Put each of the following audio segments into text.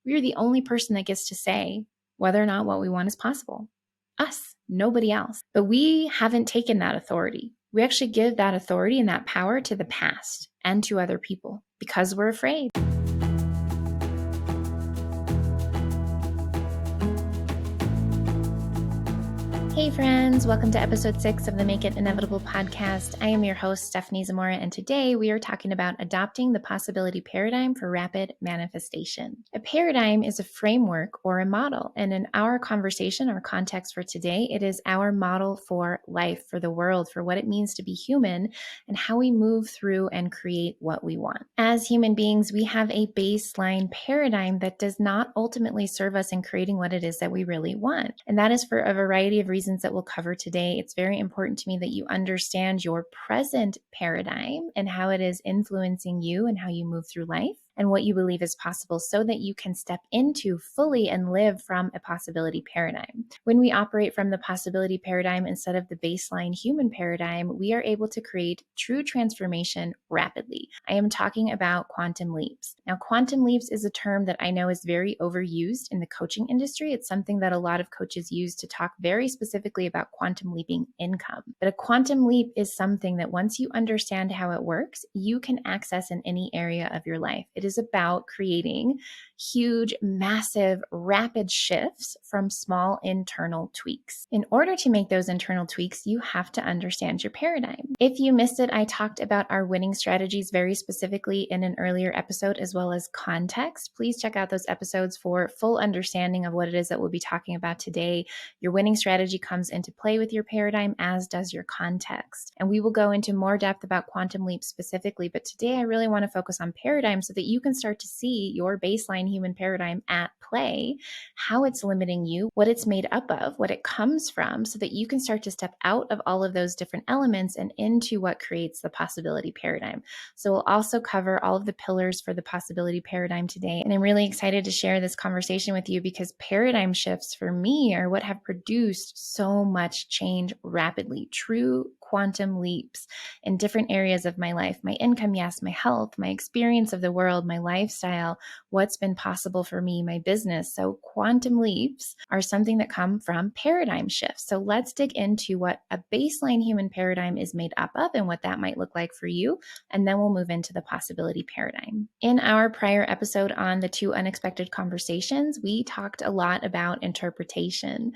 We are the only person that gets to say whether or not what we want is possible. Us, nobody else. But we haven't taken that authority. We actually give that authority and that power to the past and to other people because we're afraid. Hey friends, welcome to episode 6 of the Make It Inevitable podcast. I am your host, Stephenie Zamora, and today we are talking about adopting the possibility paradigm for rapid manifestation. A paradigm is a framework or a model, and in our conversation, our context for today, it is our model for life, for the world, for what it means to be human, and how we move through and create what we want. As human beings, we have a baseline paradigm that does not ultimately serve us in creating what it is that we really want, and that is for a variety of reasons that we'll cover today. It's very important to me that you understand your present paradigm and how it is influencing you and how you move through life and what you believe is possible so that you can step into fully and live from a possibility paradigm. When we operate from the possibility paradigm instead of the baseline human paradigm, we are able to create true transformation rapidly. I am talking about quantum leaps. Now, quantum leaps is a term that I know is very overused in the coaching industry. It's something that a lot of coaches use to talk very specifically about quantum leaping income. But a quantum leap is something that once you understand how it works, you can access in any area of your life. It is about creating huge, massive, rapid shifts from small internal tweaks. In order to make those internal tweaks, you have to understand your paradigm. If you missed it, I talked about our winning strategies very specifically in an earlier episode, as well as context. Please check out those episodes for full understanding of what it is that we'll be talking about today. Your winning strategy comes into play with your paradigm, as does your context. And we will go into more depth about quantum leaps specifically, but today I really want to focus on paradigm so that you can start to see your baseline human paradigm at play, how it's limiting you, what it's made up of, what it comes from, so that you can start to step out of all of those different elements and into what creates the possibility paradigm. So we'll also cover all of the pillars for the possibility paradigm today. And I'm really excited to share this conversation with you because paradigm shifts for me are what have produced so much change rapidly, true quantum leaps in different areas of my life, my income, yes, my health, my experience of the world, my lifestyle, what's been possible for me, my business. So quantum leaps are something that come from paradigm shifts. So let's dig into what a baseline human paradigm is made up of and what that might look like for you. And then we'll move into the possibility paradigm. In our prior episode on the 2 unexpected conversations, we talked a lot about interpretation.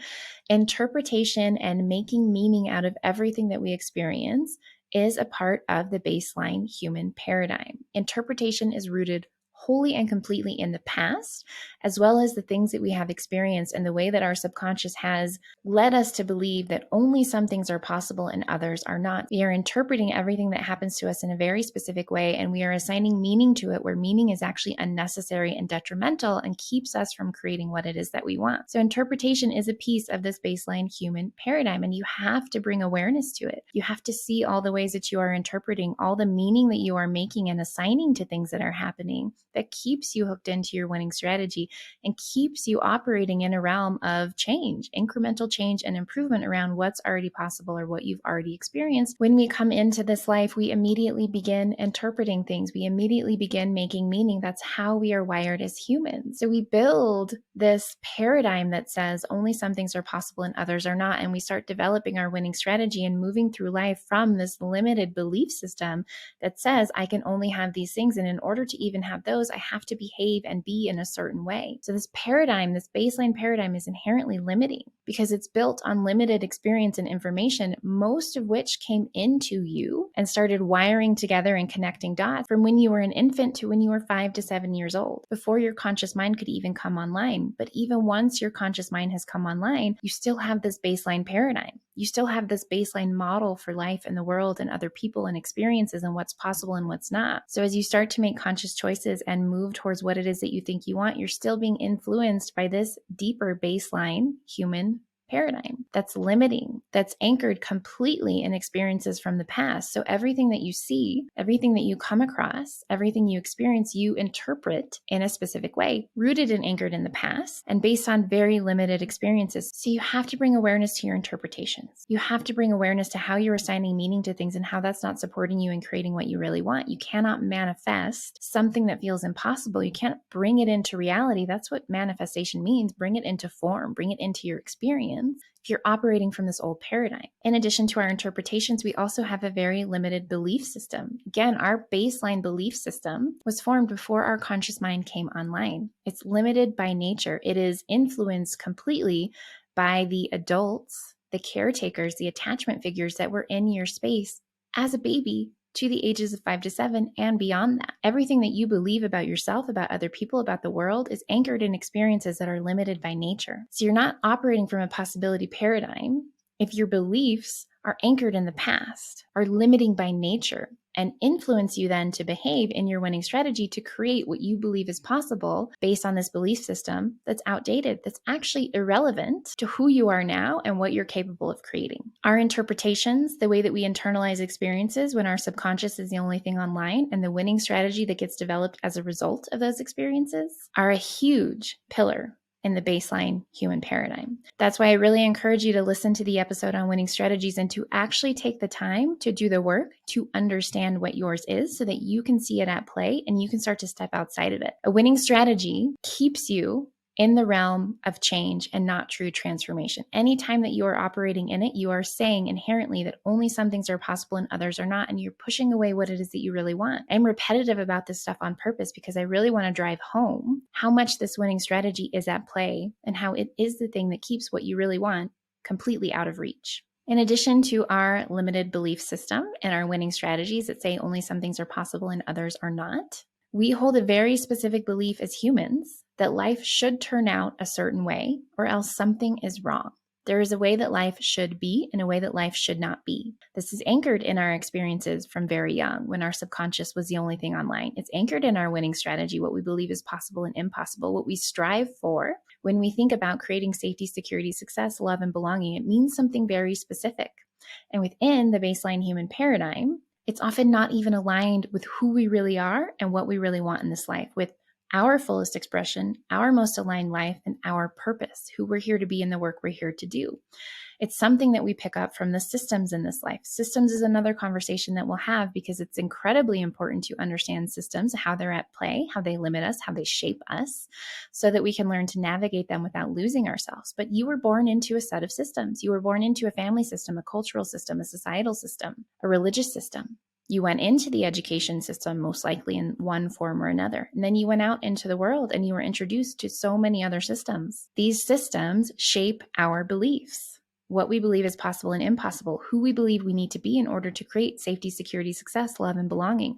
Interpretation and making meaning out of everything that we experience is a part of the baseline human paradigm. Interpretation is rooted wholly and completely in the past, as well as the things that we have experienced and the way that our subconscious has led us to believe that only some things are possible and others are not. We are interpreting everything that happens to us in a very specific way, and we are assigning meaning to it where meaning is actually unnecessary and detrimental and keeps us from creating what it is that we want. So interpretation is a piece of this baseline human paradigm, and you have to bring awareness to it. You have to see all the ways that you are interpreting, all the meaning that you are making and assigning to things that are happening that keeps you hooked into your winning strategy and keeps you operating in a realm of change, incremental change and improvement around what's already possible or what you've already experienced. When we come into this life, we immediately begin interpreting things. We immediately begin making meaning. That's how we are wired as humans. So we build this paradigm that says only some things are possible and others are not. And we start developing our winning strategy and moving through life from this limited belief system that says I can only have these things. And in order to even have those, I have to behave and be in a certain way. So this paradigm, this baseline paradigm is inherently limiting because it's built on limited experience and information, most of which came into you and started wiring together and connecting dots from when you were an infant to when you were 5 to 7 years old, before your conscious mind could even come online. But even once your conscious mind has come online, you still have this baseline paradigm. You still have this baseline model for life and the world and other people and experiences and what's possible and what's not. So as you start to make conscious choices and move towards what it is that you think you want, you're still being influenced by this deeper baseline human paradigm that's limiting, that's anchored completely in experiences from the past. So everything that you see, everything that you come across, everything you experience, you interpret in a specific way, rooted and anchored in the past and based on very limited experiences. So you have to bring awareness to your interpretations. You have to bring awareness to how you're assigning meaning to things and how that's not supporting you in creating what you really want. You cannot manifest something that feels impossible. You can't bring it into reality. That's what manifestation means. Bring it into form, bring it into your experience if you're operating from this old paradigm. In addition to our interpretations, we also have a very limited belief system. Again, our baseline belief system was formed before our conscious mind came online. It's limited by nature. It is influenced completely by the adults, the caretakers, the attachment figures that were in your space as a baby to the ages of 5 to 7 and beyond that. Everything that you believe about yourself, about other people, about the world is anchored in experiences that are limited by nature. So you're not operating from a possibility paradigm if your beliefs are anchored in the past, are limiting by nature, and influence you then to behave in your winning strategy to create what you believe is possible based on this belief system that's outdated, that's actually irrelevant to who you are now and what you're capable of creating. Our interpretations, the way that we internalize experiences when our subconscious is the only thing online, and the winning strategy that gets developed as a result of those experiences are a huge pillar in the baseline human paradigm. That's why I really encourage you to listen to the episode on winning strategies and to actually take the time to do the work to understand what yours is so that you can see it at play and you can start to step outside of it. A winning strategy keeps you in the realm of change and not true transformation. Anytime that you are operating in it, you are saying inherently that only some things are possible and others are not, and you're pushing away what it is that you really want. I'm repetitive about this stuff on purpose because I really want to drive home how much this winning strategy is at play and how it is the thing that keeps what you really want completely out of reach. In addition to our limited belief system and our winning strategies that say only some things are possible and others are not, we hold a very specific belief as humans that life should turn out a certain way or else something is wrong. There is a way that life should be and a way that life should not be. This is anchored in our experiences from very young when our subconscious was the only thing online. It's anchored in our winning strategy, what we believe is possible and impossible, what we strive for. When we think about creating safety, security, success, love, and belonging, it means something very specific. And within the baseline human paradigm, it's often not even aligned with who we really are and what we really want in this life, with our fullest expression, our most aligned life, and our purpose, who we're here to be and the work we're here to do. It's something that we pick up from the systems in this life. Systems is another conversation that we'll have because it's incredibly important to understand systems, how they're at play, how they limit us, how they shape us, so that we can learn to navigate them without losing ourselves. But you were born into a set of systems. You were born into a family system, a cultural system, a societal system, a religious system. You went into the education system most likely in one form or another. And then you went out into the world and you were introduced to so many other systems. These systems shape our beliefs, what we believe is possible and impossible, who we believe we need to be in order to create safety, security, success, love, and belonging,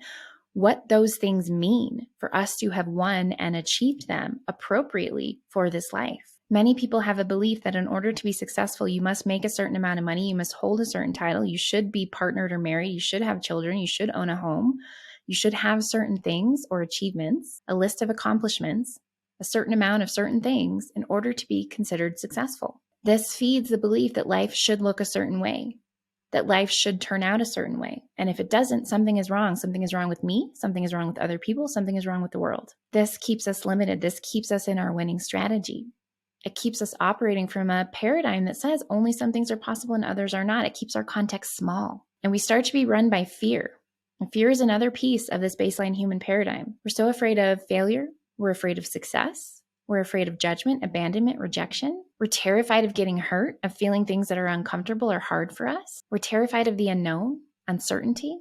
what those things mean for us to have won and achieved them appropriately for this life. Many people have a belief that in order to be successful, you must make a certain amount of money, you must hold a certain title, you should be partnered or married, you should have children, you should own a home, you should have certain things or achievements, a list of accomplishments, a certain amount of certain things in order to be considered successful. This feeds the belief that life should look a certain way, that life should turn out a certain way. And if it doesn't, something is wrong. Something is wrong with me, something is wrong with other people, something is wrong with the world. This keeps us limited. This keeps us in our winning strategy. It keeps us operating from a paradigm that says only some things are possible and others are not. It keeps our context small. And we start to be run by fear. And fear is another piece of this baseline human paradigm. We're so afraid of failure. We're afraid of success. We're afraid of judgment, abandonment, rejection. We're terrified of getting hurt, of feeling things that are uncomfortable or hard for us. We're terrified of the unknown, uncertainty.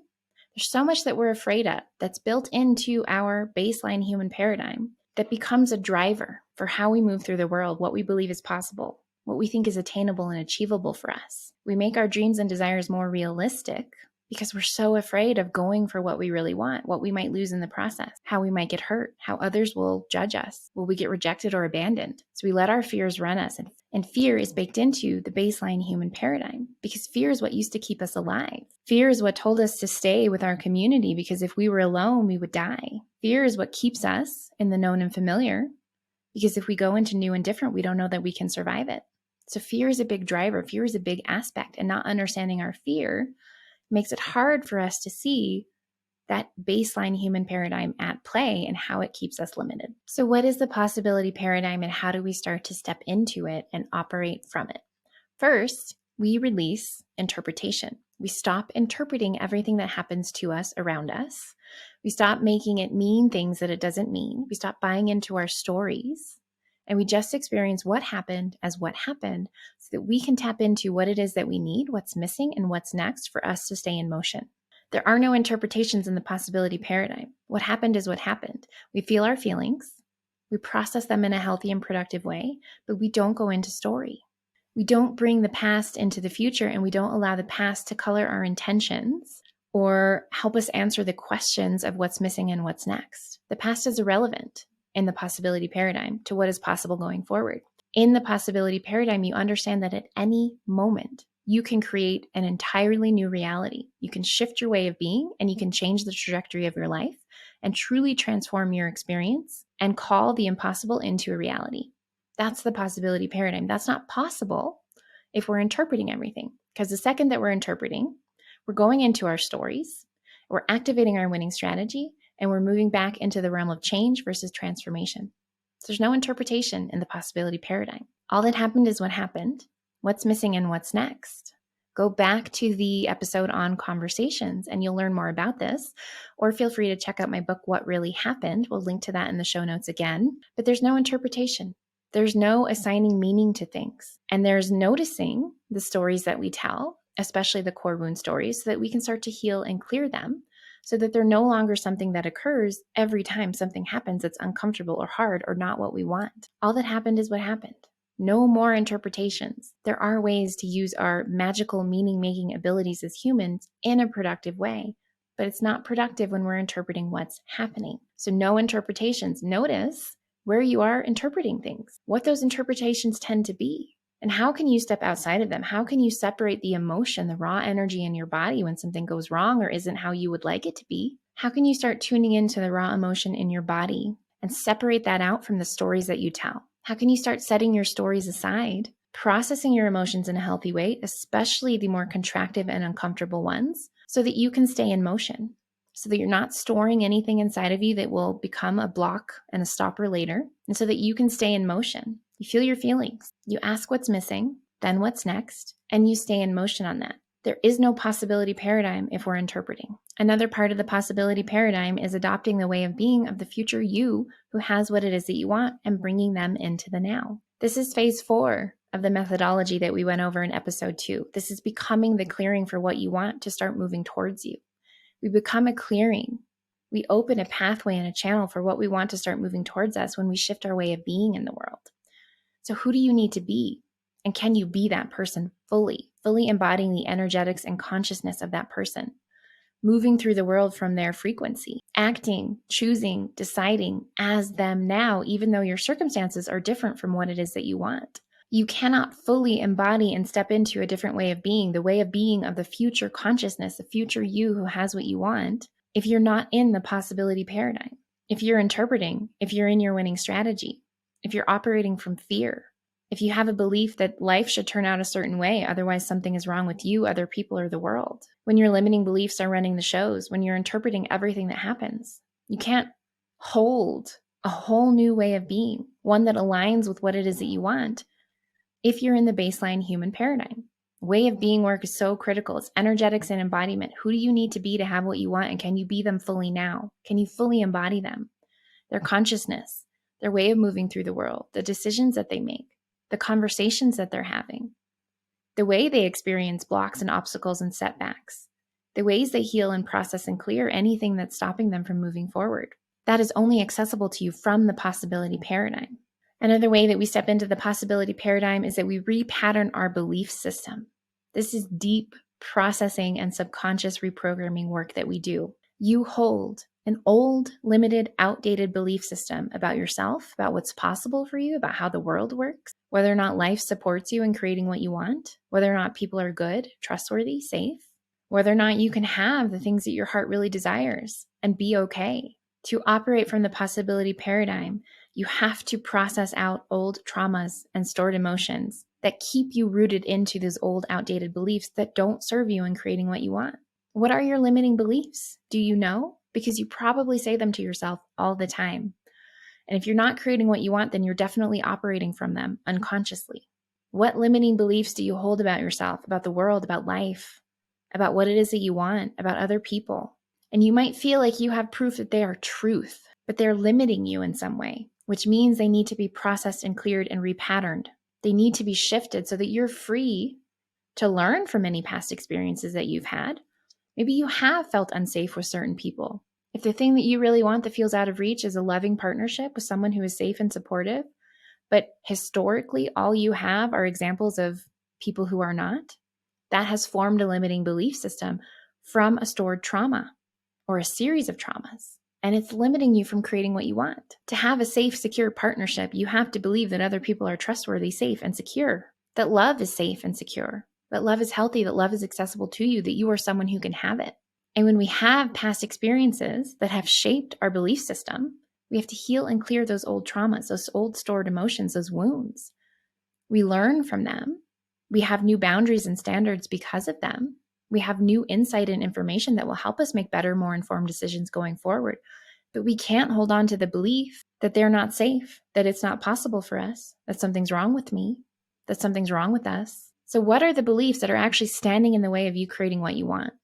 There's so much that we're afraid of that's built into our baseline human paradigm that becomes a driver for how we move through the world, what we believe is possible, what we think is attainable and achievable for us. We make our dreams and desires more realistic because we're so afraid of going for what we really want, what we might lose in the process, how we might get hurt, how others will judge us, will we get rejected or abandoned. So we let our fears run us. And fear is baked into the baseline human paradigm because fear is what used to keep us alive. Fear is what told us to stay with our community because if we were alone, we would die. Fear is what keeps us in the known and familiar because if we go into new and different, we don't know that we can survive it. So fear is a big driver. Fear is a big aspect, and not understanding our fear makes it hard for us to see that baseline human paradigm at play and how it keeps us limited. So what is the possibility paradigm, and how do we start to step into it and operate from it? First, we release interpretation. We stop interpreting everything that happens to us around us. We stop making it mean things that it doesn't mean. We stop buying into our stories, and we just experience what happened as what happened so that we can tap into what it is that we need, what's missing, and what's next for us to stay in motion. There are no interpretations in the possibility paradigm. What happened is what happened. We feel our feelings, we process them in a healthy and productive way, but we don't go into story. We don't bring the past into the future, and we don't allow the past to color our intentions or help us answer the questions of what's missing and what's next. The past is irrelevant in the possibility paradigm to what is possible going forward. In the possibility paradigm, you understand that at any moment, you can create an entirely new reality. You can shift your way of being, and you can change the trajectory of your life and truly transform your experience and call the impossible into a reality. That's the possibility paradigm. That's not possible if we're interpreting everything, because the second that we're interpreting, we're going into our stories, we're activating our winning strategy, and we're moving back into the realm of change versus transformation. So there's no interpretation in the possibility paradigm. All that happened is what happened. What's missing and what's next? Go back to the episode on conversations and you'll learn more about this. Or feel free to check out my book, What Really Happened. We'll link to that in the show notes again. But there's no interpretation. There's no assigning meaning to things. And there's noticing the stories that we tell, especially the core wound stories, so that we can start to heal and clear them, so that they're no longer something that occurs every time something happens that's uncomfortable or hard or not what we want. All that happened is what happened. No more interpretations. There are ways to use our magical meaning-making abilities as humans in a productive way, but it's not productive when we're interpreting what's happening. So no interpretations. Notice where you are interpreting things, what those interpretations tend to be, and how can you step outside of them? How can you separate the emotion, the raw energy in your body when something goes wrong or isn't how you would like it to be? How can you start tuning into the raw emotion in your body and separate that out from the stories that you tell? How can you start setting your stories aside, processing your emotions in a healthy way, especially the more contractive and uncomfortable ones, so that you can stay in motion, so that you're not storing anything inside of you that will become a block and a stopper later, and so that you can stay in motion. You feel your feelings, you ask what's missing, then what's next, and you stay in motion on that. There is no possibility paradigm if we're interpreting. Another part of the possibility paradigm is adopting the way of being of the future you who has what it is that you want and bringing them into the now. This is phase 4 of the methodology that we went over in episode 2. This is becoming the clearing for what you want to start moving towards you. We become a clearing. We open a pathway and a channel for what we want to start moving towards us when we shift our way of being in the world. So who do you need to be? And can you be that person fully embodying the energetics and consciousness of that person, moving through the world from their frequency, acting, choosing, deciding as them now, even though your circumstances are different from what it is that you want? You cannot fully embody and step into a different way of being, the way of being of the future consciousness, the future you who has what you want, if you're not in the possibility paradigm, if you're interpreting, if you're in your winning strategy, if you're operating from fear, if you have a belief that life should turn out a certain way, otherwise something is wrong with you, other people, or the world. When your limiting beliefs are running the shows, when you're interpreting everything that happens, you can't hold a whole new way of being, one that aligns with what it is that you want, if you're in the baseline human paradigm. Way of being work is so critical. It's energetics and embodiment. Who do you need to be to have what you want, and can you be them fully now? Can you fully embody them? Their consciousness, their way of moving through the world, the decisions that they make, the conversations that they're having, the way they experience blocks and obstacles and setbacks, the ways they heal and process and clear anything that's stopping them from moving forward. That is only accessible to you from the possibility paradigm. Another way that we step into the possibility paradigm is that we repattern our belief system. This is deep processing and subconscious reprogramming work that we do. You hold an old, limited, outdated belief system about yourself, about what's possible for you, about how the world works, whether or not life supports you in creating what you want, whether or not people are good, trustworthy, safe, whether or not you can have the things that your heart really desires and be okay. To operate from the possibility paradigm, you have to process out old traumas and stored emotions that keep you rooted into those old, outdated beliefs that don't serve you in creating what you want? What are your limiting beliefs? Do you know? Because you probably say them to yourself all the time. And if you're not creating what you want, then you're definitely operating from them unconsciously. What limiting beliefs do you hold about yourself, about the world, about life, about what it is that you want, about other people? And you might feel like you have proof that they are truth, but they're limiting you in some way, which means they need to be processed and cleared and repatterned. They need to be shifted so that you're free to learn from any past experiences that you've had. Maybe you have felt unsafe with certain people. If the thing that you really want that feels out of reach is a loving partnership with someone who is safe and supportive, but historically all you have are examples of people who are not, that has formed a limiting belief system from a stored trauma or a series of traumas. And it's limiting you from creating what you want. To have a safe, secure partnership, you have to believe that other people are trustworthy, safe, and secure, that love is safe and secure, that love is healthy, that love is accessible to you, that you are someone who can have it. And when we have past experiences that have shaped our belief system, we have to heal and clear those old traumas, those old stored emotions, those wounds. We learn from them. We have new boundaries and standards because of them. We have new insight and information that will help us make better, more informed decisions going forward. But we can't hold on to the belief that they're not safe, that it's not possible for us, that something's wrong with me, that something's wrong with us. So what are the beliefs that are actually standing in the way of you creating what you want,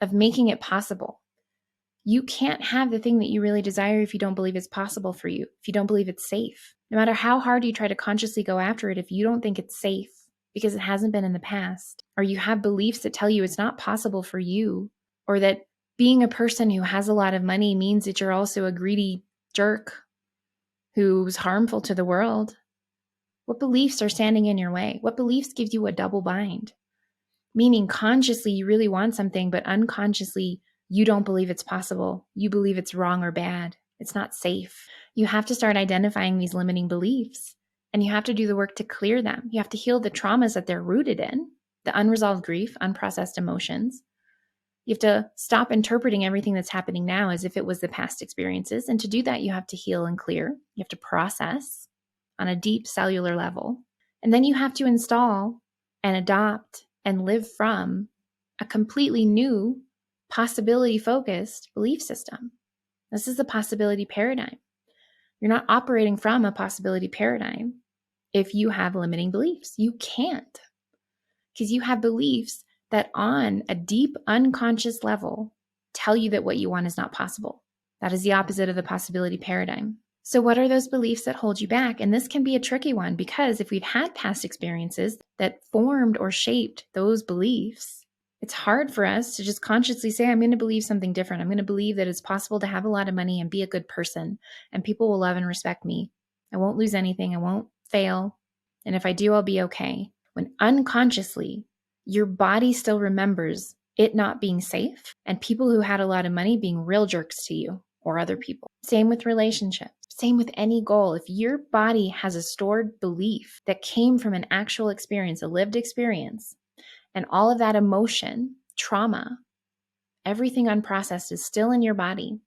of making it possible? You can't have the thing that you really desire if you don't believe it's possible for you, if you don't believe it's safe. No matter how hard you try to consciously go after it, if you don't think it's safe because it hasn't been in the past, or you have beliefs that tell you it's not possible for you, or that being a person who has a lot of money means that you're also a greedy jerk who's harmful to the world, what beliefs are standing in your way? What beliefs give you a double bind? Meaning consciously you really want something, but unconsciously you don't believe it's possible. You believe it's wrong or bad. It's not safe. You have to start identifying these limiting beliefs, and you have to do the work to clear them. You have to heal the traumas that they're rooted in, the unresolved grief, unprocessed emotions. You have to stop interpreting everything that's happening now as if it was the past experiences. And to do that, you have to heal and clear. You have to process on a deep cellular level. And then you have to install and adopt and live from a completely new possibility-focused belief system. This is the possibility paradigm. You're not operating from a possibility paradigm if you have limiting beliefs. You can't, because you have beliefs that on a deep unconscious level tell you that what you want is not possible. That is the opposite of the possibility paradigm. So what are those beliefs that hold you back? And this can be a tricky one, because if we've had past experiences that formed or shaped those beliefs, it's hard for us to just consciously say, I'm going to believe something different. I'm going to believe that it's possible to have a lot of money and be a good person, and people will love and respect me. I won't lose anything. I won't fail. And if I do, I'll be okay. When unconsciously, your body still remembers it not being safe and people who had a lot of money being real jerks to you or other people. Same with relationships. Same with any goal. If your body has a stored belief that came from an actual experience, a lived experience, and all of that emotion, trauma, everything unprocessed is still in your body,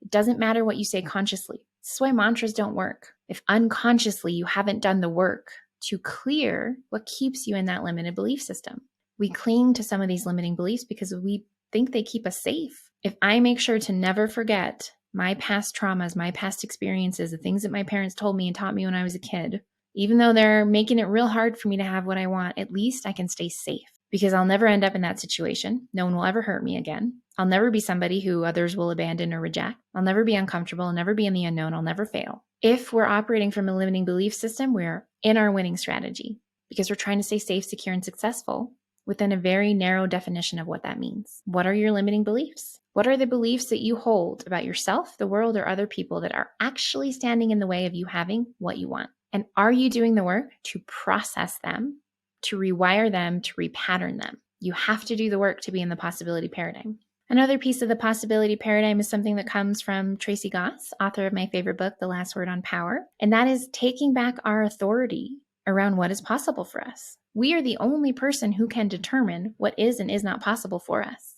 it doesn't matter what you say consciously. This is why mantras don't work. If unconsciously you haven't done the work to clear what keeps you in that limited belief system. We cling to some of these limiting beliefs because we think they keep us safe. If I make sure to never forget my past traumas, my past experiences, the things that my parents told me and taught me when I was a kid, even though they're making it real hard for me to have what I want, at least I can stay safe, because I'll never end up in that situation. No one will ever hurt me again. I'll never be somebody who others will abandon or reject. I'll never be uncomfortable. I'll never be in the unknown. I'll never fail. If we're operating from a limiting belief system, we're in our winning strategy, because we're trying to stay safe, secure, and successful within a very narrow definition of what that means. What are your limiting beliefs? What are the beliefs that you hold about yourself, the world, or other people that are actually standing in the way of you having what you want? And are you doing the work to process them, to rewire them, to repattern them? You have to do the work to be in the possibility paradigm. Another piece of the possibility paradigm is something that comes from Tracy Goss, author of my favorite book, The Last Word on Power. And that is taking back our authority around what is possible for us. We are the only person who can determine what is and is not possible for us.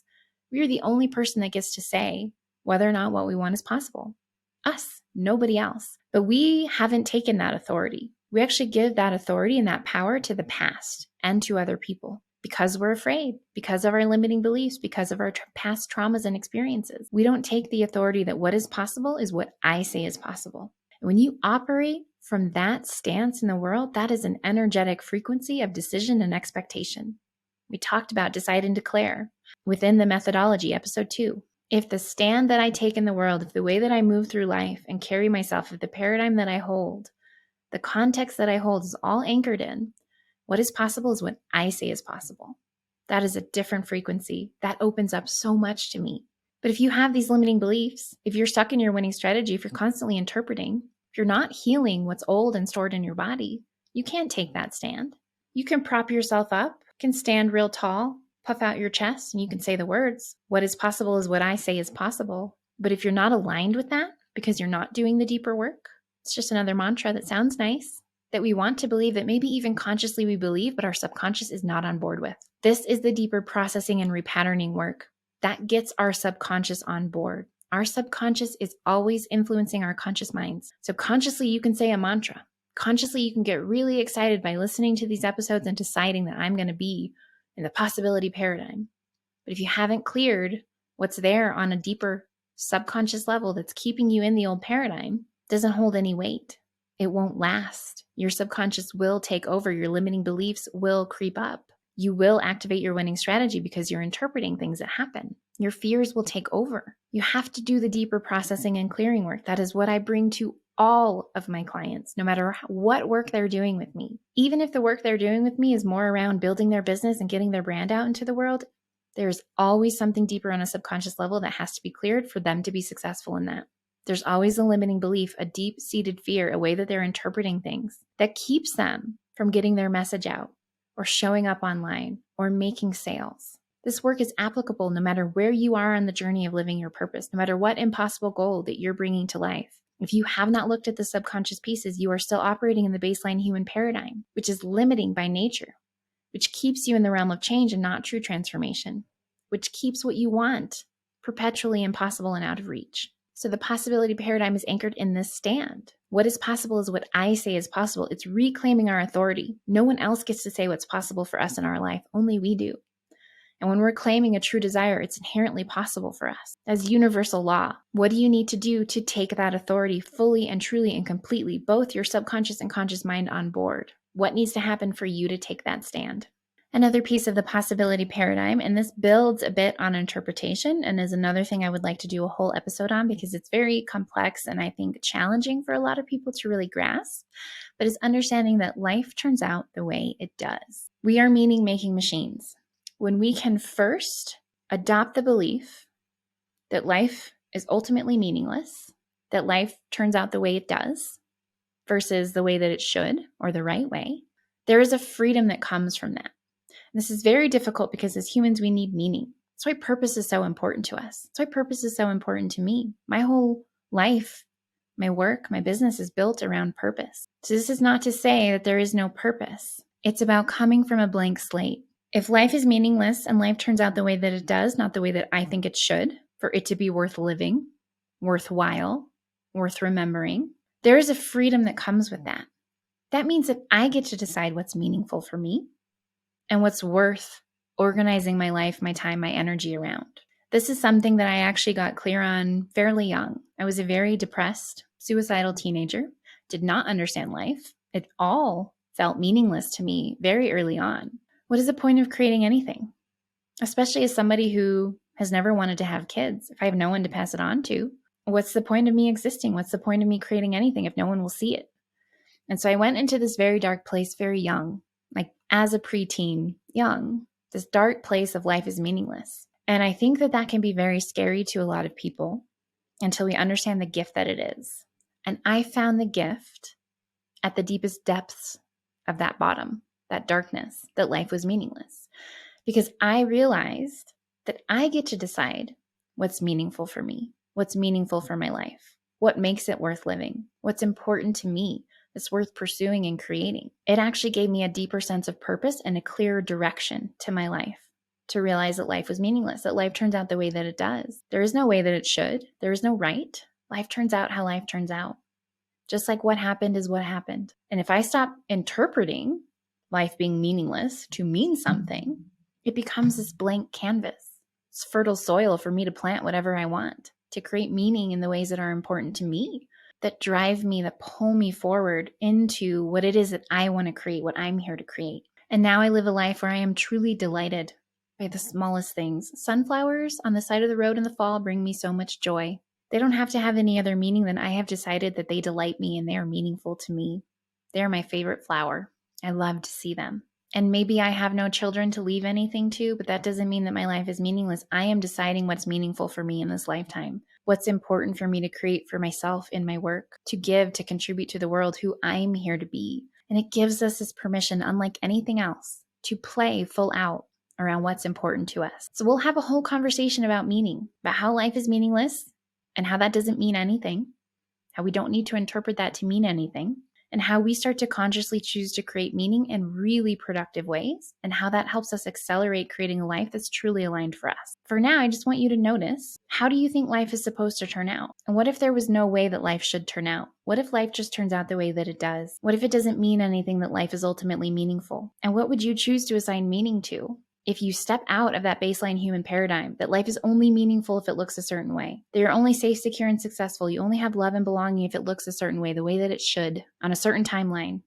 We are the only person that gets to say whether or not what we want is possible. Us, nobody else. But we haven't taken that authority. We actually give that authority and that power to the past and to other people because we're afraid, because of our limiting beliefs, because of our past traumas and experiences. We don't take the authority that what is possible is what I say is possible. And when you operate from that stance in the world, that is an energetic frequency of decision and expectation. We talked about decide and declare within the methodology, episode 2. If the stand that I take in the world, if the way that I move through life and carry myself, if the paradigm that I hold, the context that I hold is all anchored in what is possible is what I say is possible. That is a different frequency. That opens up so much to me. But if you have these limiting beliefs, if you're stuck in your winning strategy, if you're constantly interpreting, if you're not healing what's old and stored in your body, you can't take that stand. You can prop yourself up, can stand real tall, puff out your chest, and you can say the words, what is possible is what I say is possible. But if you're not aligned with that, because you're not doing the deeper work, it's just another mantra that sounds nice, that we want to believe, that maybe even consciously we believe, but our subconscious is not on board with. This is the deeper processing and repatterning work that gets our subconscious on board. Our subconscious is always influencing our conscious minds. So consciously, you can say a mantra. Consciously, you can get really excited by listening to these episodes and deciding that I'm going to be in the possibility paradigm. But if you haven't cleared what's there on a deeper subconscious level that's keeping you in the old paradigm, it doesn't hold any weight. It won't last. Your subconscious will take over. Your limiting beliefs will creep up. You will activate your winning strategy because you're interpreting things that happen. Your fears will take over. You have to do the deeper processing and clearing work. That is what I bring to all of my clients, no matter what work they're doing with me. Even if the work they're doing with me is more around building their business and getting their brand out into the world, there's always something deeper on a subconscious level that has to be cleared for them to be successful in that. There's always a limiting belief, a deep-seated fear, a way that they're interpreting things that keeps them from getting their message out or showing up online or making sales. This work is applicable no matter where you are on the journey of living your purpose, no matter what impossible goal that you're bringing to life. If you have not looked at the subconscious pieces, you are still operating in the baseline human paradigm, which is limiting by nature, which keeps you in the realm of change and not true transformation, which keeps what you want perpetually impossible and out of reach. So the possibility paradigm is anchored in this stand. What is possible is what I say is possible. It's reclaiming our authority. No one else gets to say what's possible for us in our life. Only we do. And when we're claiming a true desire, it's inherently possible for us. As universal law, what do you need to do to take that authority fully and truly and completely, both your subconscious and conscious mind on board? What needs to happen for you to take that stand? Another piece of the possibility paradigm, and this builds a bit on interpretation and is another thing I would like to do a whole episode on because it's very complex and I think challenging for a lot of people to really grasp, but is understanding that life turns out the way it does. We are meaning-making machines. When we can first adopt the belief that life is ultimately meaningless, that life turns out the way it does versus the way that it should or the right way, there is a freedom that comes from that. This is very difficult because as humans, we need meaning. That's why purpose is so important to us. That's why purpose is so important to me. My whole life, my work, my business is built around purpose. So this is not to say that there is no purpose. It's about coming from a blank slate. If life is meaningless and life turns out the way that it does, not the way that I think it should, for it to be worth living, worthwhile, worth remembering, there is a freedom that comes with that. That means that I get to decide what's meaningful for me and what's worth organizing my life, my time, my energy around. This is something that I actually got clear on fairly young. I was a very depressed, suicidal teenager, did not understand life. It all felt meaningless to me very early on. What is the point of creating anything? Especially as somebody who has never wanted to have kids. If I have no one to pass it on to, what's the point of me existing? What's the point of me creating anything if no one will see it? And so I went into this very dark place very young, like as a preteen, young, this dark place of life is meaningless. And I think that that can be very scary to a lot of people until we understand the gift that it is. And I found the gift at the deepest depths of that bottom, that darkness, that life was meaningless. Because I realized that I get to decide what's meaningful for me, what's meaningful for my life, what makes it worth living, what's important to me, that's worth pursuing and creating. It actually gave me a deeper sense of purpose and a clearer direction to my life to realize that life was meaningless, that life turns out the way that it does. There is no way that it should. There is no right. Life turns out how life turns out. Just like what happened is what happened. And if I stop interpreting life being meaningless to mean something, it becomes this blank canvas. It's fertile soil for me to plant whatever I want, to create meaning in the ways that are important to me, that drive me, that pull me forward into what it is that I want to create, what I'm here to create. And now I live a life where I am truly delighted by the smallest things. Sunflowers on the side of the road in the fall bring me so much joy. They don't have to have any other meaning than I have decided that they delight me and they are meaningful to me. They're my favorite flower. I love to see them. And maybe I have no children to leave anything to, but that doesn't mean that my life is meaningless. I am deciding what's meaningful for me in this lifetime, what's important for me to create for myself in my work, to give, to contribute to the world, who I'm here to be. And it gives us this permission, unlike anything else, to play full out around what's important to us. So we'll have a whole conversation about meaning, about how life is meaningless and how that doesn't mean anything, how we don't need to interpret that to mean anything, and how we start to consciously choose to create meaning in really productive ways, and how that helps us accelerate creating a life that's truly aligned for us. For now, I just want you to notice, how do you think life is supposed to turn out? And what if there was no way that life should turn out? What if life just turns out the way that it does? What if it doesn't mean anything, that life is ultimately meaningful? And what would you choose to assign meaning to? If you step out of that baseline human paradigm, that life is only meaningful if it looks a certain way, that you're only safe, secure, and successful, you only have love and belonging if it looks a certain way, the way that it should, on a certain timeline.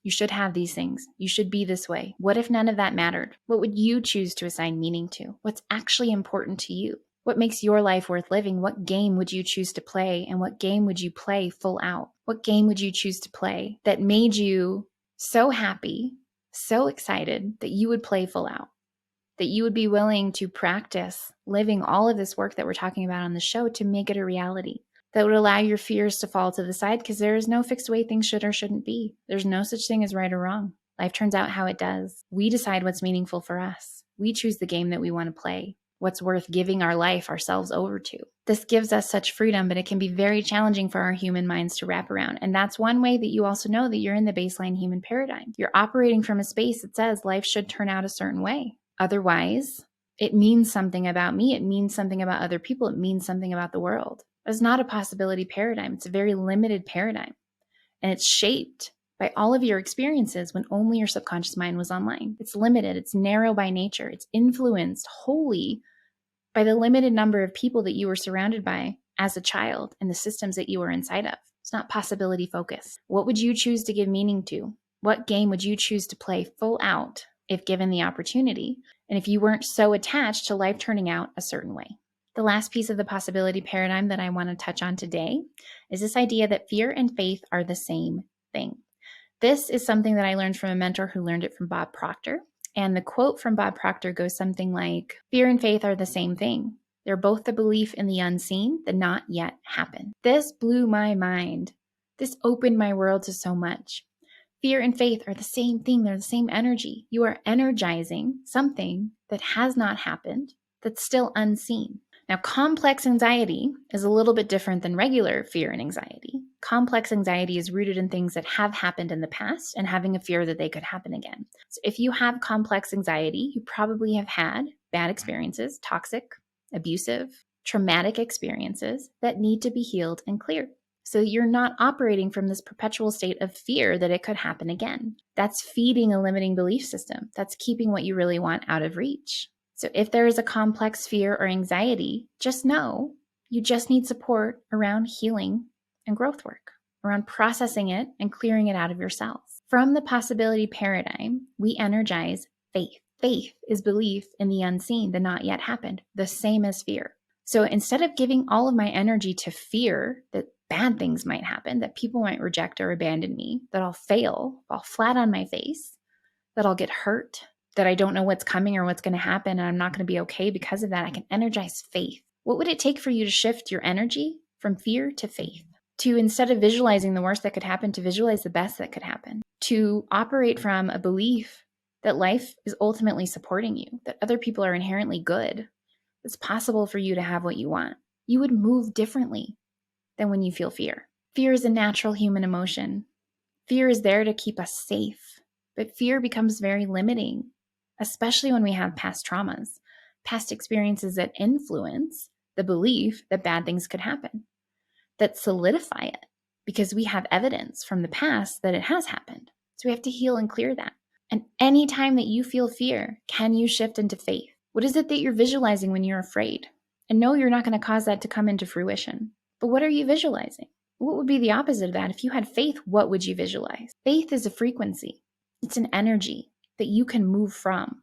You should have these things. You should be this way. What if none of that mattered? What would you choose to assign meaning to? What's actually important to you? What makes your life worth living? What game would you choose to play? And what game would you play full out? What game would you choose to play that made you so happy, so excited that you would play full out? That you would be willing to practice living all of this work that we're talking about on the show to make it a reality, that would allow your fears to fall to the side, because there is no fixed way things should or shouldn't be. There's no such thing as right or wrong. Life turns out how it does. We decide what's meaningful for us. We choose the game that we want to play, what's worth giving our life, ourselves over to. This gives us such freedom, but it can be very challenging for our human minds to wrap around. And that's one way that you also know that you're in the baseline human paradigm. You're operating from a space that says life should turn out a certain way. Otherwise, it means something about me. It means something about other people. It means something about the world. It's not a possibility paradigm. It's a very limited paradigm. And it's shaped by all of your experiences when only your subconscious mind was online. It's limited. It's narrow by nature. It's influenced wholly by the limited number of people that you were surrounded by as a child and the systems that you were inside of. It's not possibility focused. What would you choose to give meaning to? What game would you choose to play full out if given the opportunity, and if you weren't so attached to life turning out a certain way? The last piece of the possibility paradigm that I want to touch on today is this idea that fear and faith are the same thing. This is something that I learned from a mentor who learned it from Bob Proctor. And the quote from Bob Proctor goes something like, "Fear and faith are the same thing. They're both the belief in the unseen, the not yet happened." This blew my mind. This opened my world to so much. Fear and faith are the same thing. They're the same energy. You are energizing something that has not happened, that's still unseen. Now, complex anxiety is a little bit different than regular fear and anxiety. Complex anxiety is rooted in things that have happened in the past and having a fear that they could happen again. So if you have complex anxiety, you probably have had bad experiences, toxic, abusive, traumatic experiences that need to be healed and cleared. So you're not operating from this perpetual state of fear that it could happen again. That's feeding a limiting belief system. That's keeping what you really want out of reach. So if there is a complex fear or anxiety, just know you just need support around healing and growth work, around processing it and clearing it out of yourself. From the possibility paradigm, we energize faith. Faith is belief in the unseen, the not yet happened, the same as fear. So instead of giving all of my energy to fear that bad things might happen, that people might reject or abandon me, that I'll fail, I'll flat on my face, that I'll get hurt, that I don't know what's coming or what's going to happen, and I'm not going to be okay because of that, I can energize faith. What would it take for you to shift your energy from fear to faith? To, instead of visualizing the worst that could happen, to visualize the best that could happen. To operate from a belief that life is ultimately supporting you, that other people are inherently good. It's possible for you to have what you want. You would move differently than when you feel fear. Fear is a natural human emotion. Fear is there to keep us safe, but fear becomes very limiting, especially when we have past traumas, past experiences that influence the belief that bad things could happen, that solidify it. because we have evidence from the past that it has happened. So we have to heal and clear that. And anytime that you feel fear, can you shift into faith? What is it that you're visualizing when you're afraid? And no, you're not going to cause that to come into fruition. But what are you visualizing? What would be the opposite of that? If you had faith, what would you visualize? Faith is a frequency. It's an energy that you can move from,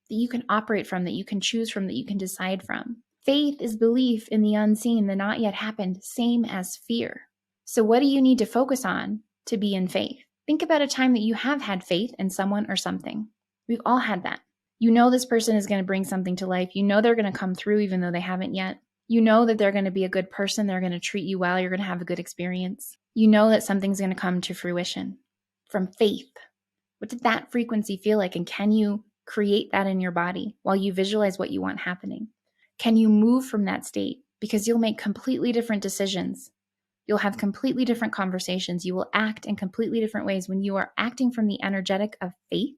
that you can operate from, that you can choose from, that you can decide from. Faith is belief in the unseen, the not yet happened, same as fear. So what do you need to focus on to be in faith? Think about a time that you have had faith in someone or something. We've all had that. You know this person is going to bring something to life. You know they're going to come through even though they haven't yet. You know that they're going to be a good person. They're going to treat you well. You're going to have a good experience. You know that something's going to come to fruition from faith. What did that frequency feel like? And can you create that in your body while you visualize what you want happening? Can you move from that state? Because you'll make completely different decisions. You'll have completely different conversations. You will act in completely different ways when you are acting from the energetic of faith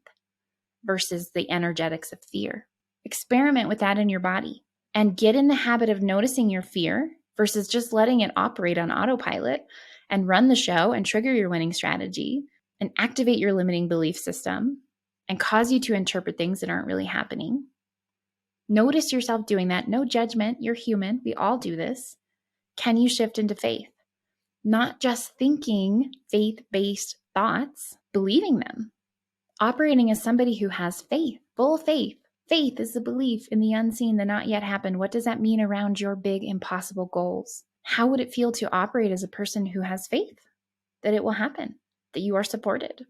versus the energetics of fear. Experiment with that in your body and get in the habit of noticing your fear versus just letting it operate on autopilot and run the show and trigger your winning strategy and activate your limiting belief system and cause you to interpret things that aren't really happening. Notice yourself doing that. No judgment. You're human. We all do this. Can you shift into faith? Not just thinking faith-based thoughts, believing them. Operating as somebody who has faith, full faith. Faith is the belief in the unseen, the not yet happened. What does that mean around your big, impossible goals? How would it feel to operate as a person who has faith that it will happen, that you are supported,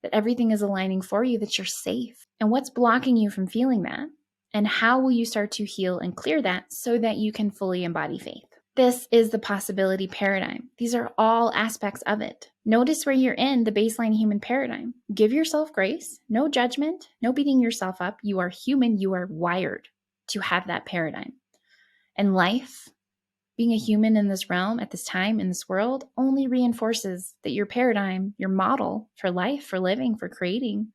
that everything is aligning for you, that you're safe? And what's blocking you from feeling that? And how will you start to heal and clear that so that you can fully embody faith? This is the possibility paradigm. These are all aspects of it. Notice where you're in the baseline human paradigm. Give yourself grace, no judgment, no beating yourself up. You are human. You are wired to have that paradigm. And life, being a human in this realm, at this time, in this world, only reinforces that your paradigm, your model for life, for living, for creating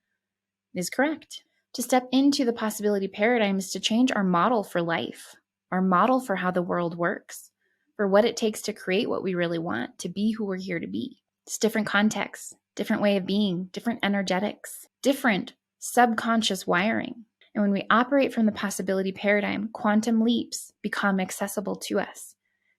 is correct. To step into the possibility paradigm is to change our model for life, our model for how the world works, for what it takes to create what we really want, to be who we're here to be. It's different contexts, different way of being, different energetics, different subconscious wiring. And when we operate from the possibility paradigm, quantum leaps become accessible to us.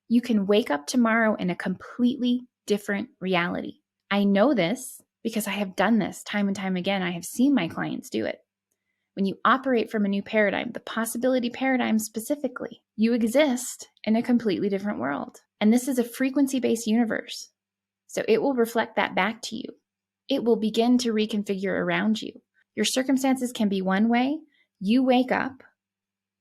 You can wake up tomorrow in a completely different reality. I know this because I have done this time and time again. I have seen my clients do it. When you operate from a new paradigm, the possibility paradigm specifically, you exist in a completely different world. And this is a frequency-based universe. So it will reflect that back to you. It will begin to reconfigure around you. Your circumstances can be one way. You wake up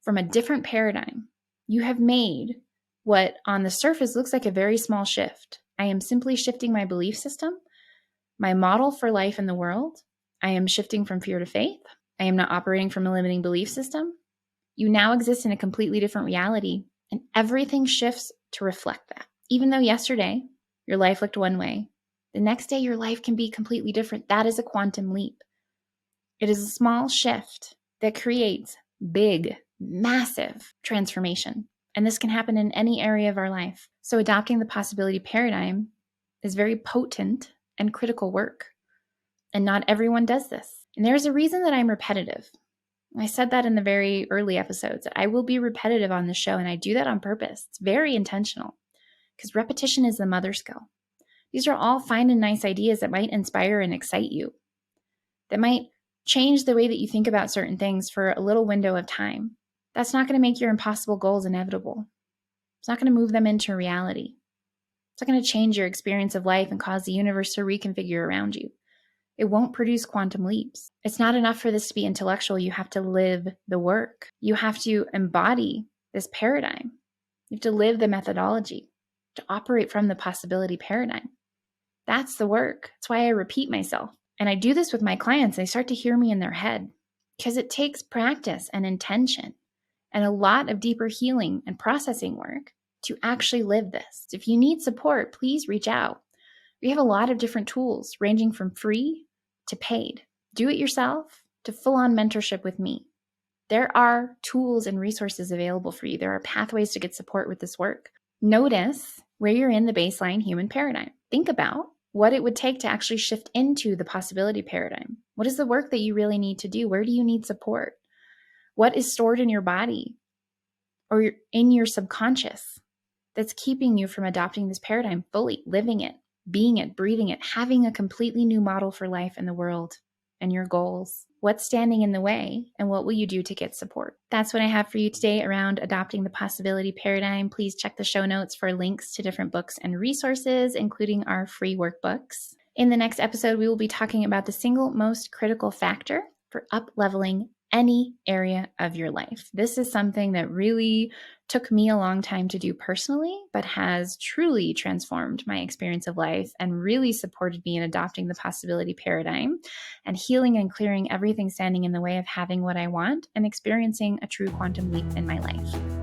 from a different paradigm. You have made what on the surface looks like a very small shift. I am simply shifting my belief system, my model for life in the world. I am shifting from fear to faith. I am not operating from a limiting belief system. You now exist in a completely different reality, and everything shifts to reflect that. Even though yesterday your life looked one way, the next day your life can be completely different. That is a quantum leap. It is a small shift that creates big, massive transformation. And this can happen in any area of our life. So adopting the possibility paradigm is very potent and critical work. And not everyone does this. And there's a reason that I'm repetitive. I said that in the very early episodes. I will be repetitive on the show, and I do that on purpose. It's very intentional because repetition is the mother skill. These are all fine and nice ideas that might inspire and excite you, that might change the way that you think about certain things for a little window of time. That's not going to make your impossible goals inevitable. It's not going to move them into reality. It's not going to change your experience of life and cause the universe to reconfigure around you. It won't produce quantum leaps. It's not enough for this to be intellectual. You have to live the work. You have to embody this paradigm. You have to live the methodology to operate from the possibility paradigm. That's the work. That's why I repeat myself. And I do this with my clients. They start to hear me in their head because it takes practice and intention and a lot of deeper healing and processing work to actually live this. If you need support, please reach out. We have a lot of different tools ranging from free to paid. Do it yourself to full-on mentorship with me. There are tools and resources available for you. There are pathways to get support with this work. Notice where you're in the baseline human paradigm. Think about what it would take to actually shift into the possibility paradigm. What is the work that you really need to do? Where do you need support? What is stored in your body or in your subconscious that's keeping you from adopting this paradigm fully, living it, being it, breathing it, having a completely new model for life and the world and your goals? What's standing in the way, and what will you do to get support? That's what I have for you today around adopting the possibility paradigm. Please check the show notes for links to different books and resources, including our free workbooks. In the next episode, we will be talking about the single most critical factor for up-leveling any area of your life. This is something that really took me a long time to do personally, but has truly transformed my experience of life and really supported me in adopting the possibility paradigm and healing and clearing everything standing in the way of having what I want and experiencing a true quantum leap in my life.